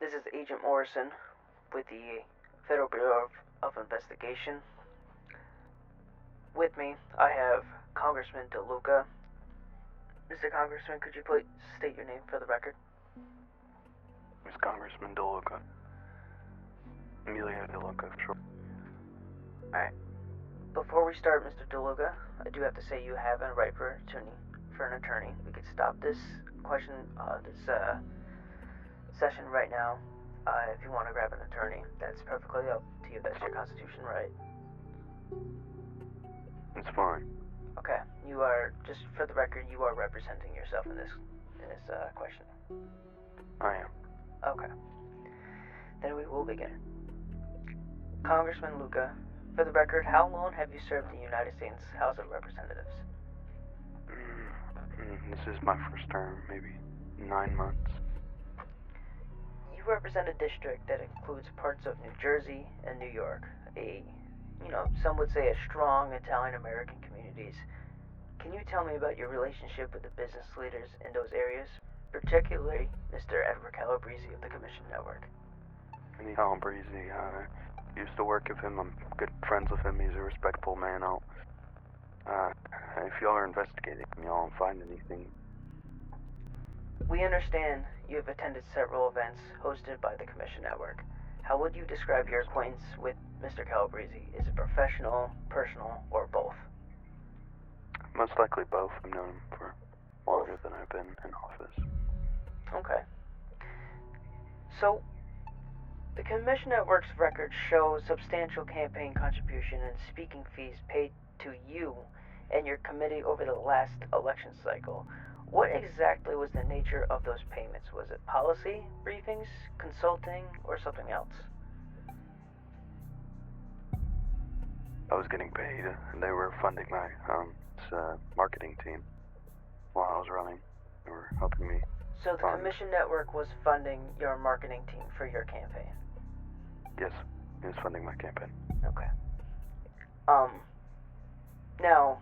This is Agent Morrison with the Federal Bureau of Investigation. With me, I have Congressman De Luca. Mr. Congressman, could you please state your name for the record? It's Congressman De Luca. Emilio De Luca, sure. Alright. Before we start, Mr. De Luca, I do have to say you have a right for an attorney. We could stop this session right now. If you want to grab an attorney, that's perfectly up to you. That's your constitution right. It's fine. Okay. You are, just for the record, you are representing yourself in this question. I am. Okay. Then we will begin. Congressman Luca, for the record, how long have you served in the United States House of Representatives? This is my first term, maybe 9 months. You represent a district that includes parts of New Jersey and New York, some would say a strong Italian-American communities. Can you tell me about your relationship with the business leaders in those areas, particularly Mr. Edward Calabrese of the Commission Network? Calabrese, I used to work with him. I'm good friends with him. He's a respectable man. If y'all are investigating and y'all don't find anything. We understand you have attended several events hosted by the Commission Network. How would you describe your acquaintance with Mr. Calabrese? Is it professional, personal, or both? Most likely both. I've known him for longer than I've been in office. Okay. So, the Commission Network's records show substantial campaign contribution and speaking fees paid to you and your committee over the last election cycle. What exactly was the nature of those payments? Was it policy, briefings, consulting, or something else? I was getting paid, and they were funding my marketing team while I was running. They were helping me. So the Commission Network was funding your marketing team for your campaign? Yes, he was funding my campaign. Okay. Now,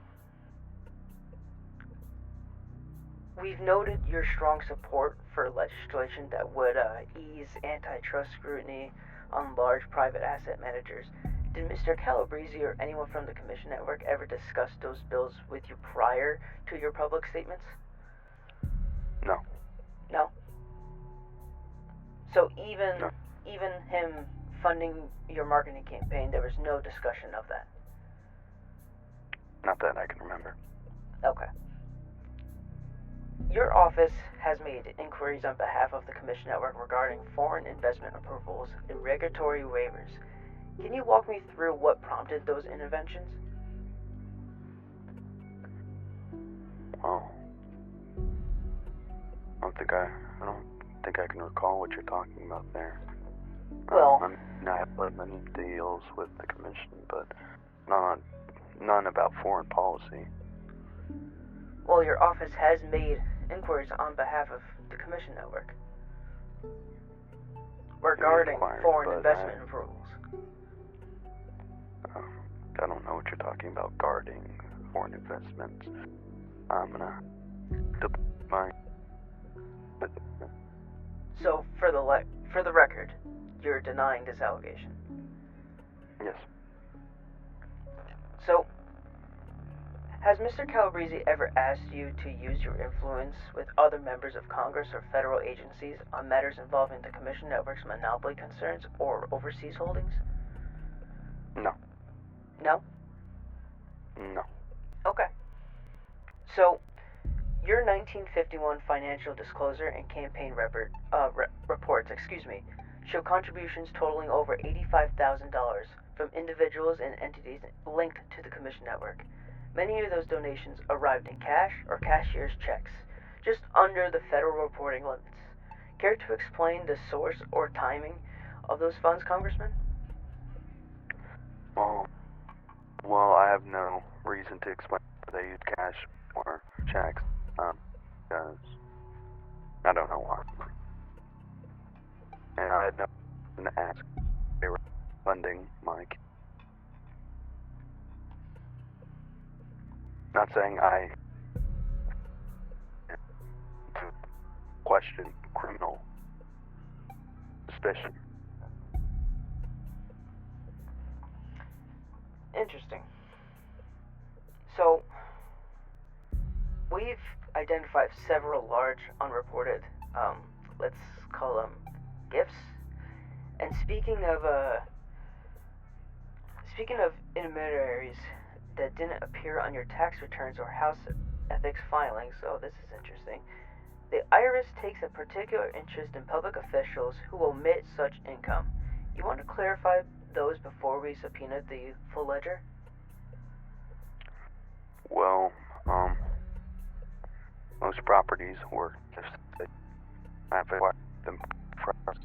we've noted your strong support for legislation that would ease antitrust scrutiny on large private asset managers. Did Mr. Calabrese or anyone from the Commission Network ever discuss those bills with you prior to your public statements? No. No? So even him funding your marketing campaign, there was no discussion of that? Not that I can remember. Okay. Your office has made inquiries on behalf of the Commission Network regarding foreign investment approvals and regulatory waivers. Can you walk me through what prompted those interventions? Well, I don't think I can recall what you're talking about there. Well, I have led many deals with the Commission, but none about foreign policy. Well, your office has made inquiries on behalf of the Commission Network regarding foreign investment approvals. I don't know what you're talking about guarding foreign investments. I'm gonna delete my. So, for the record, you're denying this allegation? Yes. So, has Mr. Calabrese ever asked you to use your influence with other members of Congress or federal agencies on matters involving the Commission Network's monopoly concerns or overseas holdings? No. No? No. Okay. So, your 1951 financial disclosure and campaign reports, show contributions totaling over $85,000 from individuals and entities linked to the Commission Network. Many of those donations arrived in cash or cashier's checks, just under the federal reporting limits. Care to explain the source or timing of those funds, Congressman? Well, I have no reason to explain whether they use cash or checks, because I don't know why. And I had no reason to ask. They were funding my. Not saying I question criminal. Just suspicion. Interesting. So, we've identified several large unreported, let's call them gifts. And speaking of intermediaries that didn't appear on your tax returns or house ethics filings, so this is interesting. The IRS takes a particular interest in public officials who omit such income. You want to clarify those before we subpoena the full ledger? Well, most properties were just I acquired them first.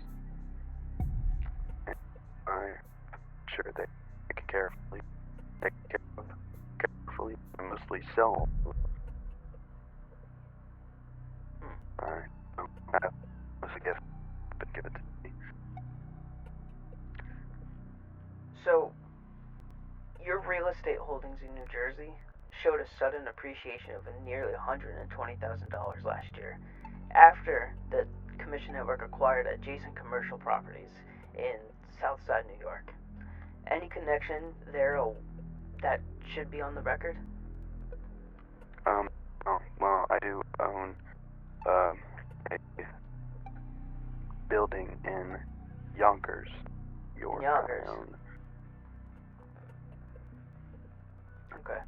And I'm sure they carefully and mostly sell. Alright, that was a gift, but give it to me. So, your real estate holdings in New Jersey showed a sudden appreciation of nearly $120,000 last year, after the Commission Network acquired adjacent commercial properties in Southside New York. Any connection there that should be on the record? Well, I do own a building in Yonkers, York. Yonkers. I own. Okay.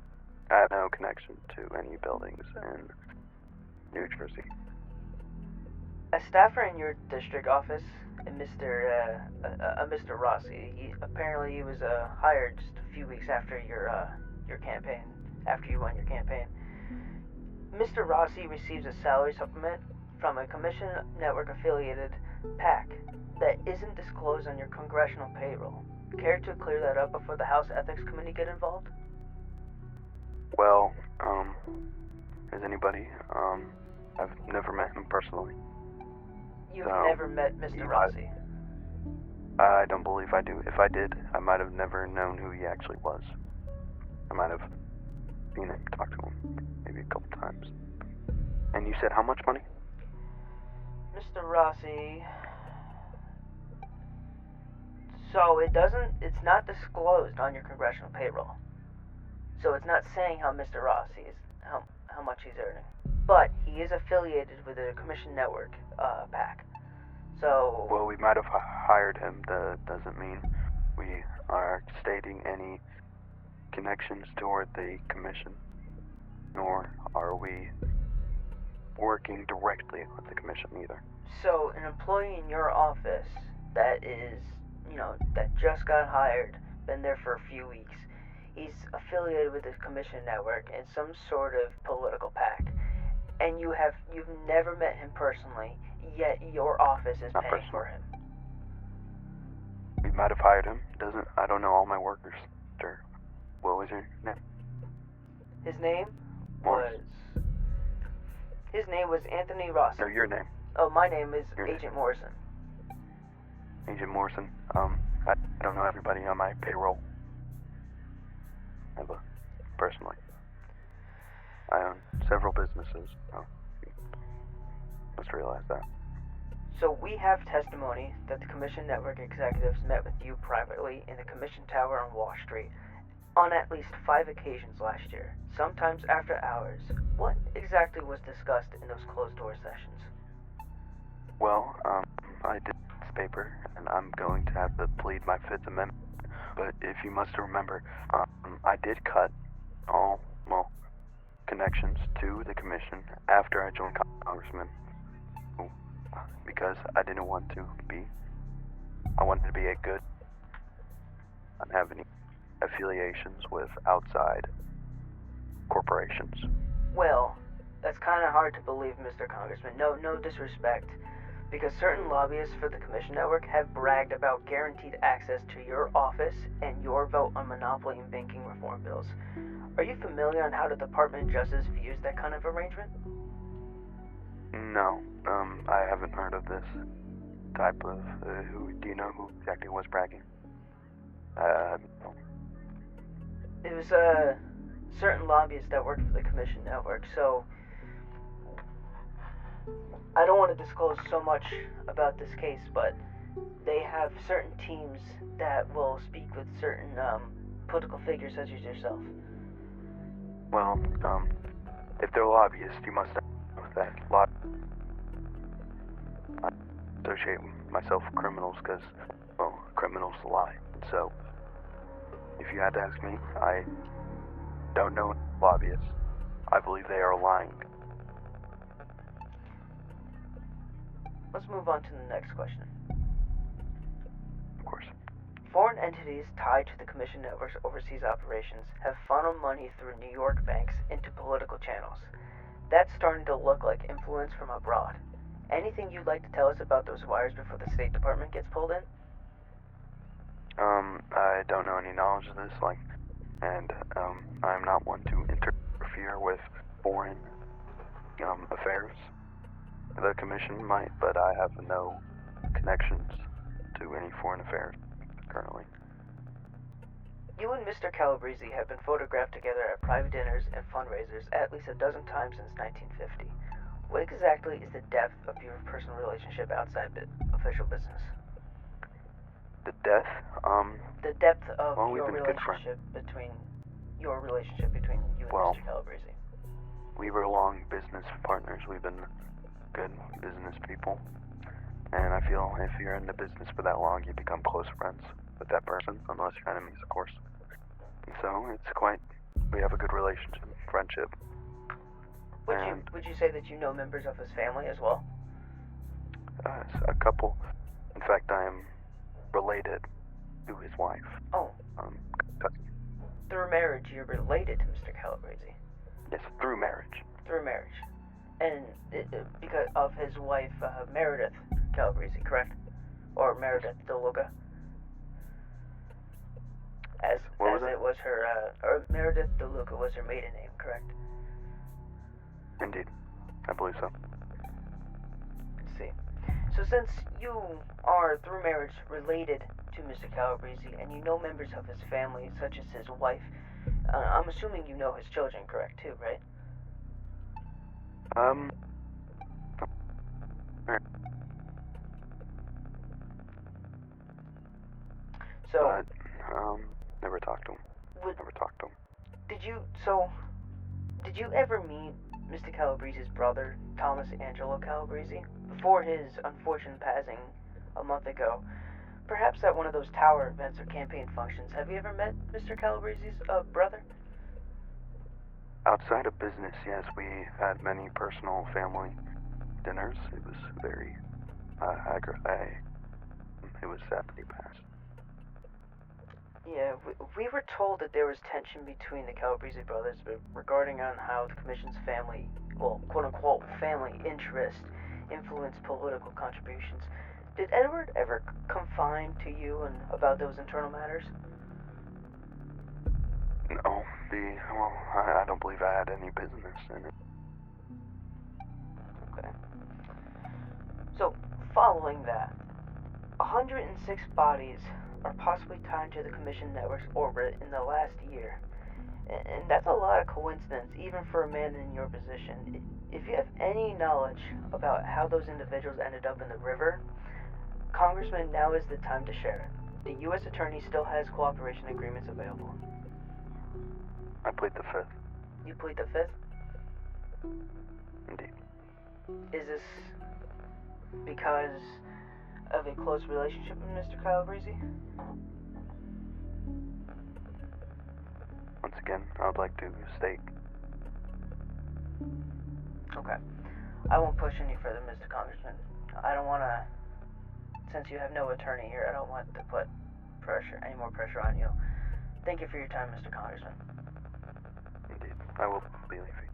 I have no connection to any buildings in New Jersey. A staffer in your district office, Mr. Rossi, apparently he was hired just a few weeks after your campaign, after you won your campaign. Mr. Rossi receives a salary supplement from a Commission Network affiliated PAC that isn't disclosed on your congressional payroll. Care to clear that up before the House Ethics Committee get involved? Well, is anybody? I've never met him personally. You've never met Mr. Rossi? I don't believe I do. If I did, I might have never known who he actually was. I might have seen him, talked to him, maybe a couple times. And you said how much money? Mr. Rossi... So it's not disclosed on your congressional payroll. So it's not saying how Mr. Rossi is, how much he's earning. But he is affiliated with the Commission Network PAC. So... Well, we might have hired him. That doesn't mean we are stating any connections toward the commission, nor are we working directly with the commission either. So an employee in your office that is, that just got hired, been there for a few weeks, he's affiliated with the Commission Network and some sort of political PAC, and you've never met him personally, yet your office is paying for him. We might have hired him. I don't know all my workers. Sure. What was your name? His name Morrison. was Anthony Rossi. No, your name. Oh, my name is Your Agent name. Morrison. Agent Morrison. I don't know everybody on my payroll. Personally. I own several businesses. You must realize that. So we have testimony that the Commission Network executives met with you privately in the Commission Tower on Wall Street on at least 5 occasions last year, sometimes after hours. What exactly was discussed in those closed-door sessions? Well, I did this paper, and I'm going to have to plead my Fifth Amendment. But if you must remember, I did cut all, connections to the commission after I joined Congressman, because I didn't want to be. I wanted to be a good. I don't have any affiliations with outside corporations. Well, that's kind of hard to believe, Mr. Congressman. No disrespect. Because certain lobbyists for the Commission Network have bragged about guaranteed access to your office and your vote on monopoly and banking reform bills. Are you familiar on how the Department of Justice views that kind of arrangement? No, I haven't heard of this type of, do you know who exactly was bragging? No. It was, certain lobbyists that worked for the Commission Network, so I don't want to disclose so much about this case, but they have certain teams that will speak with certain political figures such as yourself. Well, if they're lobbyists, you must know that I associate myself with criminals because, well, criminals lie. So, if you had to ask me, I don't know lobbyists. I believe they are lying. Let's move on to the next question. Of course. Foreign entities tied to the Commission Network's overseas operations have funneled money through New York banks into political channels. That's starting to look like influence from abroad. Anything you'd like to tell us about those wires before the State Department gets pulled in? I don't know any knowledge of this, and I'm not one to interfere with foreign, affairs. The Commission might, but I have no connections to any foreign affairs currently. You and Mr. Calabrese have been photographed together at private dinners and fundraisers at least a dozen times since 1950. What exactly is the depth of your personal relationship outside official business? The death? The depth of we've your been good friends. relationship between you and Mr. Calabrese. We were long business partners. We've been good business people. And I feel if you're in the business for that long, you become close friends with that person, unless you're enemies, of course. And so we have a good relationship, friendship. Would you say that you know members of his family as well? A couple. In fact, I am related to his wife. Oh. Cousin. Through marriage, you're related to Mr. Calabrese. Yes, through marriage. Through marriage. And because of his wife, Meredith Calabrese, correct? Or Meredith De Luca? Meredith De Luca was her maiden name, correct? Indeed. I believe so. Let's see. So since you are, through marriage, related to Mr. Calabrese, and you know members of his family, such as his wife, I'm assuming you know his children, correct, too, right? So... never talked to him. Never talked to him. Did you ever meet Mr. Calabrese's brother, Thomas Angelo Calabrese, before his unfortunate passing a month ago? Perhaps at one of those tower events or campaign functions. Have you ever met Mr. Calabrese's brother? Outside of business, yes, we had many personal family dinners. It was very it was sad that he passed. Yeah, we were told that there was tension between the Calabrese brothers regarding on how the Commission's family, well, quote-unquote, family interest influenced political contributions. Did Edward ever confide to you about those internal matters? No, I don't believe I had any business in it. Okay. So, following that, 106 bodies are possibly tied to the Commission Network's orbit in the last year. And that's a lot of coincidence, even for a man in your position. If you have any knowledge about how those individuals ended up in the river, Congressman, now is the time to share it. The U.S. Attorney still has cooperation agreements available. I plead the fifth. You plead the fifth? Indeed. Is this because of a close relationship with Mr. Calabrese? Once again, I would like to state. Okay. I won't push any further, Mr. Congressman. I don't want to, since you have no attorney here, I don't want to put any more pressure on you. Thank you for your time, Mr. Congressman. Indeed. I will be leaving.